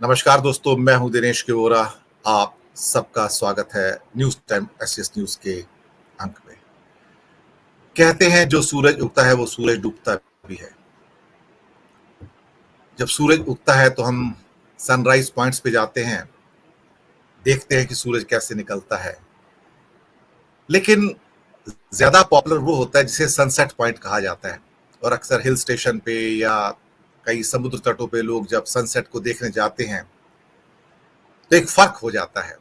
नमस्कार दोस्तों, मैं हूं दिनेश केवरा। आप सबका स्वागत है न्यूज टाइम एसएस न्यूज के अंक में। कहते हैं जो सूरज उगता है वो सूरज डूबता भी है। जब सूरज उगता है तो हम सनराइज पॉइंट्स पे जाते हैं, देखते हैं कि सूरज कैसे निकलता है। लेकिन ज्यादा पॉपुलर वो होता है जिसे सनसेट पॉइंट कहा जाता है। और अक्सर हिल स्टेशन पे या कई समुद्र तटों पे लोग जब सनसेट को देखने जाते हैं तो एक फर्क हो जाता है।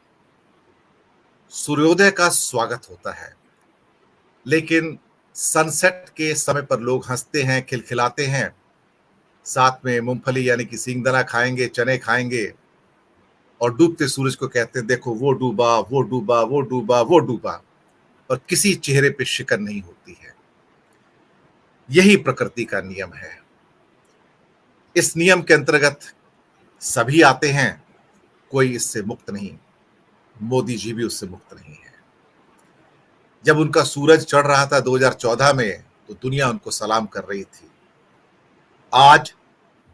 सूर्योदय का स्वागत होता है, लेकिन सनसेट के समय पर लोग हंसते हैं, खिलखिलाते हैं, साथ में मूंगफली यानी कि सींगदाना खाएंगे, चने खाएंगे और डूबते सूरज को कहते हैं देखो वो डूबा, वो डूबा, वो डूबा, वो डूबा। और किसी चेहरे पे शिकन नहीं होती है। यही प्रकृति का नियम है। इस नियम के अंतर्गत सभी आते हैं, कोई इससे मुक्त नहीं। मोदी जी भी उससे मुक्त नहीं है। जब उनका सूरज चढ़ रहा था 2014 में तो दुनिया उनको सलाम कर रही थी। आज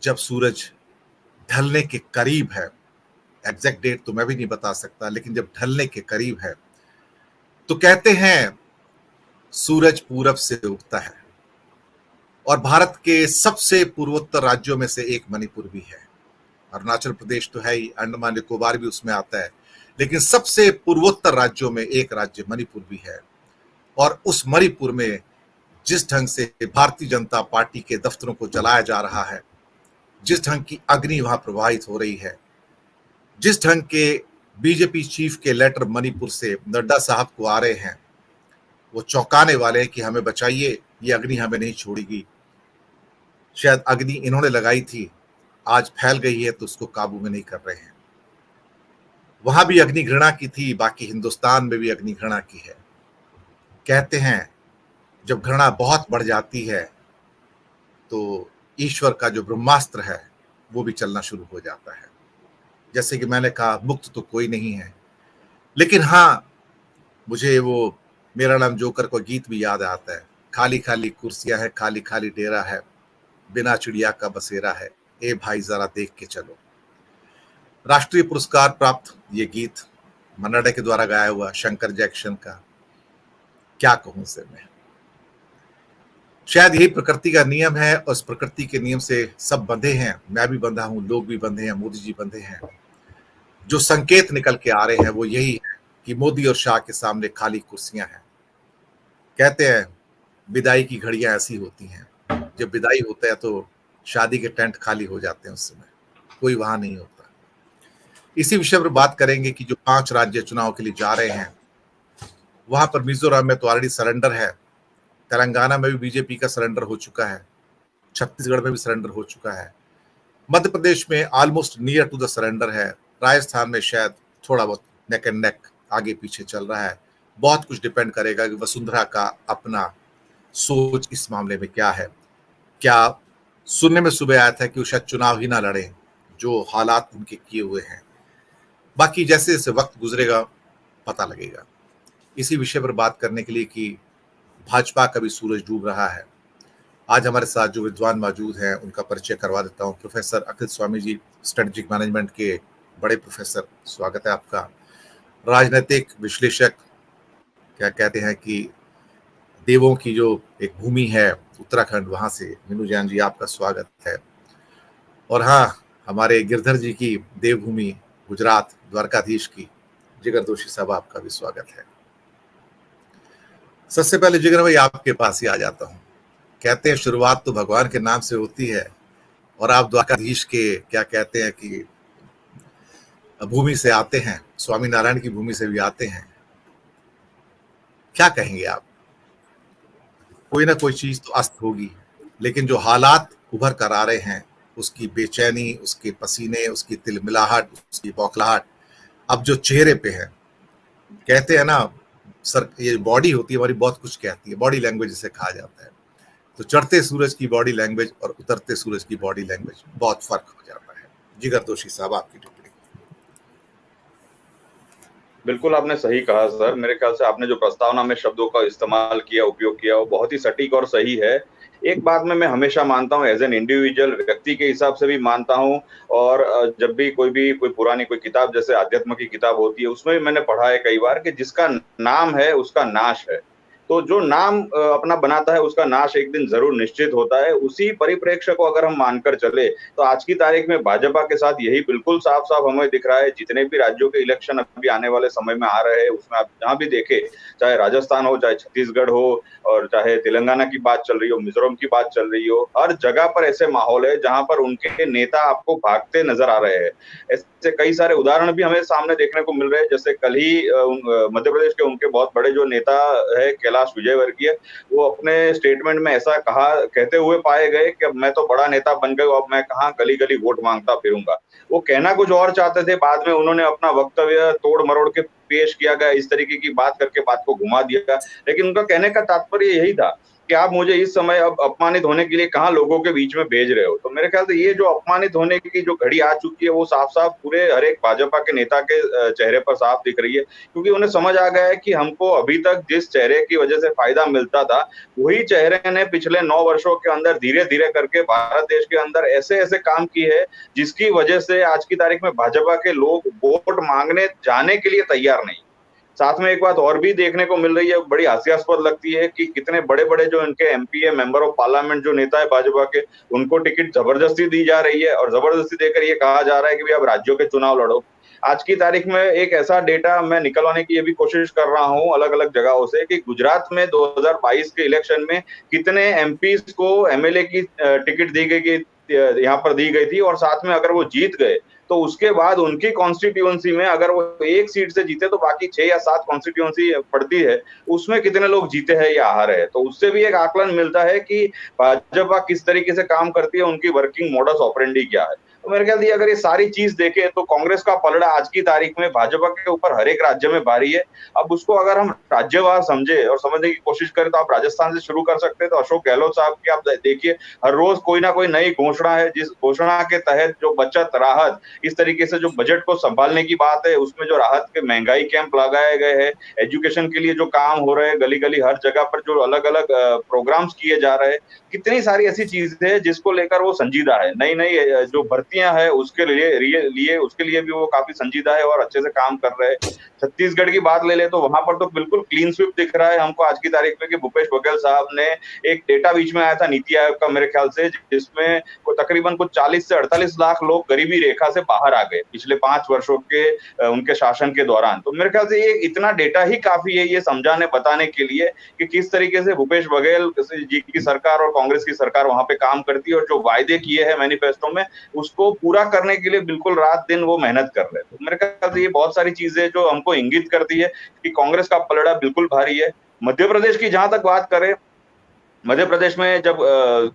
जब सूरज ढलने के करीब है, एग्जैक्ट डेट तो मैं भी नहीं बता सकता, लेकिन जब ढलने के करीब है तो कहते हैं सूरज पूरब से उगता है। और भारत के सबसे पूर्वोत्तर राज्यों में से एक मणिपुर भी है। अरुणाचल प्रदेश तो है ही, अंडमान निकोबार भी उसमें आता है, लेकिन सबसे पूर्वोत्तर राज्यों में एक राज्य मणिपुर भी है। और उस मणिपुर में जिस ढंग से भारतीय जनता पार्टी के दफ्तरों को जलाया जा रहा है, जिस ढंग की अग्नि वहां प्रवाहित हो रही है, जिस ढंग के बीजेपी चीफ के लेटर मणिपुर से नड्डा साहब को आ रहे हैं, वो चौंकाने वाले हैं कि हमें बचाइए, ये अग्नि हमें नहीं छोड़ेगी। शायद अग्नि इन्होंने लगाई थी, आज फैल गई है तो उसको काबू में नहीं कर रहे हैं। वहां भी अग्नि घृणा की थी, बाकी हिंदुस्तान में भी अग्नि घृणा की है। कहते हैं जब घृणा बहुत बढ़ जाती है तो ईश्वर का जो ब्रह्मास्त्र है वो भी चलना शुरू हो जाता है। जैसे कि मैंने कहा, मुक्त तो कोई नहीं है, लेकिन हाँ, मुझे वो मेरा नाम जोकर को गीत भी याद आता है। खाली खाली कुर्सियां है, खाली खाली डेरा है, बिना चिड़िया का बसेरा है, ए भाई जरा देख के चलो। राष्ट्रीय पुरस्कार प्राप्त ये गीत मन्ना के द्वारा गाया हुआ, शंकर जैक्शन का। क्या कहूं से मैं। शायद यही प्रकृति का नियम है और उस प्रकृति के नियम से सब बंधे हैं। मैं भी बंधा हूं, लोग भी बंधे हैं, मोदी जी बंधे हैं। जो संकेत निकल के आ रहे हैं वो यही है कि मोदी और शाह के सामने खाली कुर्सियां हैं। कहते हैं विदाई की घड़ियां ऐसी होती हैं, जब विदाई होता है तो शादी के टेंट खाली हो जाते हैं, उस समय कोई वहां नहीं होता। इसी विषय पर बात करेंगे कि जो 5 राज्य चुनाव के लिए जा रहे हैं, वहां पर मिजोरम में तो ऑलरेडी सरेंडर है, तेलंगाना में भी बीजेपी का सरेंडर हो चुका है, छत्तीसगढ़ में भी सरेंडर हो चुका है, मध्य प्रदेश में almost near to the surrender है, राजस्थान में शायद थोड़ा बहुत नेक एंड नेक आगे पीछे चल रहा है। बहुत कुछ डिपेंड करेगा कि वसुंधरा का अपना सोच इस मामले में क्या है। क्या सुनने में सुबह आया था कि वो शायद चुनाव ही ना लड़े, जो हालात उनके किए हुए हैं। बाकी जैसे जैसे वक्त गुजरेगा पता लगेगा। इसी विषय पर बात करने के लिए कि भाजपा का भी सूरज डूब रहा है, आज हमारे साथ जो विद्वान मौजूद हैं उनका परिचय करवा देता हूँ। प्रोफेसर अखिल स्वामी जी, स्ट्रेटेजिक मैनेजमेंट के बड़े प्रोफेसर, स्वागत है आपका। राजनीतिक विश्लेषक, क्या कहते हैं कि देवों की जो एक भूमि है उत्तराखंड, वहां से मीनू जैन जी, आपका स्वागत है। और हाँ, हमारे गिरधर जी की देवभूमि गुजरात, द्वारकाधीश की जिगर दोषी साहब, आपका भी स्वागत है। सबसे पहले जिगर भाई आपके पास ही आ जाता हूँ। कहते हैं शुरुआत तो भगवान के नाम से होती है, और आप द्वारकाधीश के क्या कहते हैं कि भूमि से आते हैं, स्वामी नारायण की भूमि से भी आते हैं। क्या कहेंगे आप? कोई ना कोई चीज तो अस्त होगी, लेकिन जो हालात उभर कर आ रहे हैं, उसकी बेचैनी, उसके पसीने, उसकी तिलमिलाहट, उसकी बौखलाहट अब जो चेहरे पे है। कहते हैं ना सर, ये बॉडी होती है हमारी, बहुत कुछ कहती है, बॉडी लैंग्वेज जिसे कहा जाता है। तो चढ़ते सूरज की बॉडी लैंग्वेज और उतरते सूरज की बॉडी लैंग्वेज बहुत फर्क हो जाता है। जिगर दोषी साहब, आपकी टिप्पणी। बिल्कुल आपने सही कहा सर। मेरे ख्याल से आपने जो प्रस्तावना में शब्दों का इस्तेमाल किया, उपयोग किया, वो बहुत ही सटीक और सही है। एक बात में मैं हमेशा मानता हूँ, एज एन इंडिविजुअल व्यक्ति के हिसाब से भी मानता हूँ, और जब भी कोई पुरानी कोई किताब जैसे अध्यात्म की किताब होती है, उसमें भी मैंने पढ़ा है कई बार कि जिसका नाम है उसका नाश है। तो जो नाम अपना बनाता है उसका नाश एक दिन ज़रूर निश्चित होता है। उसी परिप्रेक्ष्य को अगर हम मानकर चले, तो आज की तारीख में भाजपा के साथ यही बिल्कुल साफ-साफ हमें दिख रहा है। जितने भी राज्यों के इलेक्शन अभी आने वाले समय में आ रहे हैं, उसमें आप जहाँ भी देखें, चाहे राजस्थान हो, चाहे छत्तीसगढ़ हो, और चाहे तेलंगाना की बात चल रही हो, मिज़ोरम की बात चल रही हो, हर जगह पर ऐसे माहौल है जहाँ पर उनके नेता आपको भागते नज़र आ रहे हैं। ऐसे कई सारे उदाहरण भी हमें सामने देखने को मिल रहे हैं। जैसे कल ही मध्य प्रदेश के उनके बहुत बड़े जो नेता है कैलाश विजयवर्गीय, वो अपने स्टेटमेंट में ऐसा कहा कहते हुए पाए गए कि अब मैं तो बड़ा नेता बन गया हूँ, अब मैं कहाँ गली-गली वोट माँगता फिरूँगा। वो कहना कुछ और चाहते थे, बाद में उन्होंने अपना वक्तव्य तोड़-मरोड़ के पेश किया गया, इस तरीके की बात करके बात को घुमा दिया। लेकिन उनका कहने का तात्पर्य यही था कि आप मुझे इस समय अब अपमानित होने के लिए कहाँ लोगों के बीच में भेज रहे हो। तो मेरे ख्याल से ये जो अपमानित होने की जो घड़ी आ चुकी है, वो साफ-साफ पूरे हर एक भाजपा के नेता के चेहरे पर साफ दिख रही है। क्योंकि उन्हें समझ आ गया है कि हमको अभी तक जिस चेहरे की वजह से फ़ायदा मिलता था, वही चेहरे ने पिछले 9 वर्षों के अंदर धीरे-धीरे करके भारत देश के अंदर ऐसे-ऐसे काम किए हैं, जिसकी वजह से आज की तारीख में भाजपा के लोग वोट माँगने जाने के लिए तैयार नहीं। साथ में एक बात और भी देखने को मिल रही है, बड़ी हास्यास्पद लगती है कि कितने बड़े-बड़े जो इनके एमपी है, मेंबर ऑफ पार्लियामेंट जो नेता है भाजपा के, उनको टिकट ज़बरदस्ती दी जा रही है और ज़बरदस्ती देकर ये कहा जा रहा है कि भई आप राज्यों के चुनाव लड़ो। आज की तारीख में एक ऐसा डेटा मैं निकलवाने की ये भी कोशिश कर रहा हूँ अलग-अलग जगहों से कि गुजरात में 2022 के इलेक्शन में कितने एमपीज़ को एमएलए की टिकट दी गई कि यहाँ पर दी गई थी, और साथ में अगर वो जीत गए, तो उसके बाद उनकी कॉन्स्टिट्यूएंसी में अगर वो 1 सीट से जीते तो बाकी 6 या 7 कॉन्स्टिट्यूएंसी पड़ती है, उसमें कितने लोग जीते हैं या हारे हैं। तो उससे भी एक आकलन मिलता है कि भाजपा किस तरीके से काम करती है, उनकी वर्किंग मॉडस ऑपरेंडी क्या है। तो मेरे ख्याल से अगर ये सारी चीज़ देखें तो कांग्रेस का पलड़ा आज की तारीख में भाजपा के ऊपर हर एक राज्य में भारी है। अब उसको अगर हम राज्यवार समझे और समझने की कोशिश करें, तो आप राजस्थान से शुरू कर सकते हैं। तो अशोक गहलोत साहब की आप देखिए, हर रोज़ कोई ना कोई नई घोषणा है, जिस घोषणा के तहत जो बचत, राहत, इस तरीके से जो बजट को सँभालने की बात है, उसमें जो राहत के महँगाई कैंप लगाए गए हैं, एजुकेशन के लिए जो काम हो रहे हैं, गली-गली हर जगह पर जो अलग-अलग प्रोग्राम्स किए जा रहे हैं, कितनी सारी ऐसी चीज़ें हैं जिसको लेकर वो संजीदा है। नई-नई जो भर्तियाँ हैं उसके लिए उसके लिए भी वो काफ़ी संजीदा है और अच्छे से काम कर रहे हैं। छत्तीसगढ़ की बात ले लें तो वहाँ पर तो बिल्कुल क्लीन स्वीप दिख रहा है हमको आज की तारीख में कि भूपेश बघेल साहब ने एक डेटा बीच में आया था नीति आयोग का मेरे ख्याल से, जिसमें को तकरीबन कुछ 40 से 48 लाख लोग गरीबी रेखा से बाहर आ गए पिछले 5 वर्षों के उनके शासन के दौरान। तो मेरे ख्याल से ये इतना डेटा ही काफ़ी है ये समझाने बताने के लिए कि किस तरीके से भूपेश बघेल जी की सरकार और कांग्रेस की सरकार वहाँ पे काम करती है, और जो वायदे किए हैं मैनिफेस्टो में उसको पूरा करने के लिए बिल्कुल रात-दिन वो मेहनत कर रहे हैं। तो मेरे ख्याल से ये बहुत सारी चीज़ें जो हमको इंगित करती है कि कांग्रेस का पलड़ा बिल्कुल भारी है। मध्य प्रदेश की जहाँ तक बात करें, मध्य प्रदेश में जब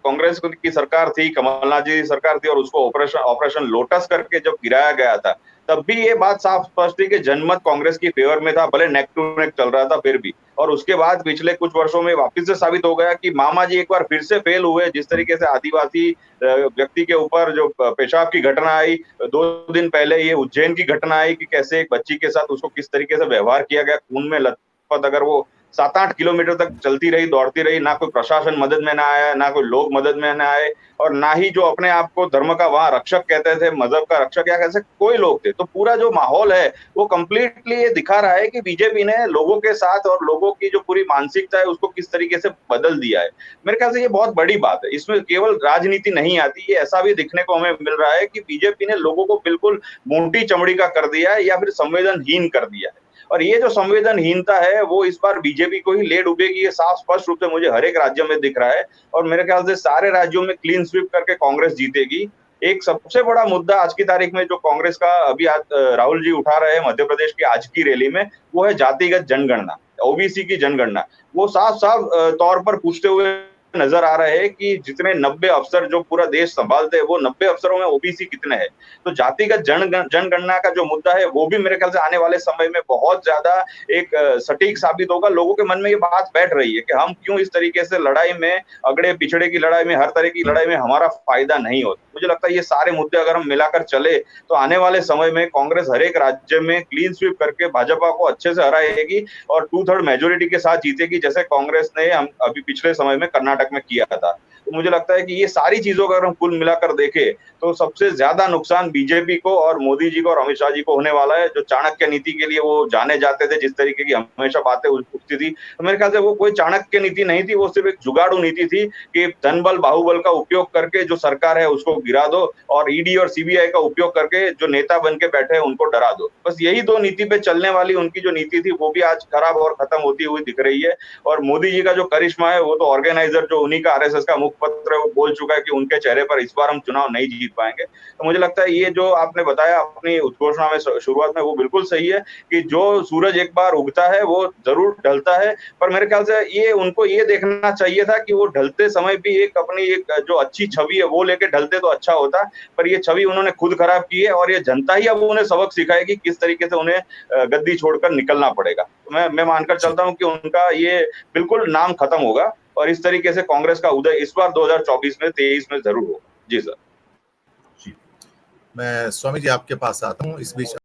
कांग्रेस की सरकार थी, कमलनाथ जी की सरकार थी, और उसको ऑपरेशन ऑपरेशन लोटस करके जब गिराया गया था, तब भी ये बात साफ स्पष्ट थी कि जनमत कांग्रेस की फेवर में था, भले नेक टू नेक चल रहा था फिर भी। और उसके बाद पिछले कुछ वर्षों में वापस से साबित हो गया कि मामा जी एक बार फिर से फेल हुए। जिस तरीके से आदिवासी व्यक्ति के ऊपर जो पेशाब की घटना आई, 2 दिन पहले ये उज्जैन की घटना आई कि कैसे एक बच्ची के साथ उसको किस तरीके से व्यवहार किया गया, खून में लथपथ, अगर वो 7-8 किलोमीटर तक चलती रही, दौड़ती रही, ना कोई प्रशासन मदद में ना आया, ना कोई लोग मदद में ना आए, और ना ही जो अपने आप को धर्म का वहाँ रक्षक कहते थे, मज़हब का रक्षक या कैसे कोई लोग थे। तो पूरा जो माहौल है, वो कंप्लीटली ये दिखा रहा है कि बीजेपी ने लोगों के साथ और लोगों की जो पूरी मानसिकता है, उसको किस तरीके से बदल दिया है। मेरे ख्याल से ये बहुत बड़ी बात है। इसमें केवल राजनीति नहीं आती, ये ऐसा भी दिखने को हमें मिल रहा है कि बीजेपी ने लोगों को बिल्कुल मोटी चमड़ी का कर दिया है या फिर संवेदनहीन कर दिया है। और ये जो संवेदनहीनता है वो इस बार बीजेपी को ही ले डूबेगी, ये साफ स्पष्ट रूप से मुझे हर एक राज्य में दिख रहा है। और मेरे ख्याल से सारे राज्यों में क्लीन स्वीप करके कांग्रेस जीतेगी। एक सबसे बड़ा मुद्दा आज की तारीख में जो कांग्रेस का अभी आज राहुल जी उठा रहे हैं मध्य प्रदेश की आज की रैली में, वो है जातिगत जनगणना, ओबीसी की जनगणना। वो साफ-साफ तौर पर पूछते हुए नजर आ रहे हैं कि जितने 90 अफसर जो पूरा देश संभालते हैं, वो 90 अफसरों में ओबीसी कितने हैं। तो जातिगत जनगणना का जो मुद्दा है, वो भी मेरे ख्याल से आने वाले समय में बहुत ज्यादा एक सटीक साबित होगा। लोगों के मन में ये बात बैठ रही है कि हम क्यों इस तरीके से लड़ाई में, अगड़े पिछड़े की लड़ाई में, हर तरह की लड़ाई में हमारा फायदा नहीं होता। मुझे लगता है ये सारे मुद्दे अगर हम मिलाकर चले, तो आने वाले समय में कांग्रेस हर एक राज्य में क्लीन स्वीप करके भाजपा को अच्छे से हराएगी और 2/3 मेजोरिटी के साथ जीतेगी, जैसे कांग्रेस ने हम अभी पिछले समय में कर्नाटक में किया था। तो मुझे लगता है कि ये सारी चीजों को अगर हम कुल मिलाकर देखें तो सबसे ज्यादा नुकसान बीजेपी को और मोदी जी को और अमित शाह जी को होने वाला है, जो चाणक्य नीति के लिए वो जाने जाते थे, जिस तरीके की हमेशा बातें उठती थी। तो मेरे ख्याल से वो कोई चाणक्य नीति नहीं थी, वो सिर्फ एक जुगाड़ू नीति थी कि धन बल बाहुबल का उपयोग करके जो सरकार है उसको गिरा दो और ईडी और सीबीआई का उपयोग करके जो नेता बन के बैठे हैं उनको डरा दो। बस यही दो नीति पे चलने वाली उनकी जो नीति थी वो भी आज खराब और खत्म होती हुई दिख रही है। और मोदी जी का जो करिश्मा है वो तो ऑर्गेनाइजर जो उन्हीं का आरएसएस का मुखपत्र है वो बोल चुका है कि उनके चेहरे पर इस बार हम चुनाव नहीं जीत पाएंगे। तो मुझे लगता है ये जो आपने बताया अपनी उद्घोषणा में शुरुआत में वो बिल्कुल सही है कि जो सूरज एक बार उगता है वो जरूर ढलता है, पर मेरे ख्याल से ये उनको ये देखना चाहिए था कि वो ढलते समय भी एक अपनी एक जो अच्छी छवि है वो लेके ढलते तो अच्छा होता, पर ये छवि उन्होंने खुद खराब की है और ये जनता ही अब उन्हें सबक सिखाएगी कि किस तरीके से उन्हें गद्दी छोड़कर निकलना पड़ेगा। तो मैं मानकर चलता हूँ कि उनका ये बिल्कुल नाम खत्म होगा और इस तरीके से कांग्रेस का उदय इस बार 2024 में 23 में जरूर होगा। जी सर। जी, मैं स्वामी जी आपके पास आता हूँ इस बीच।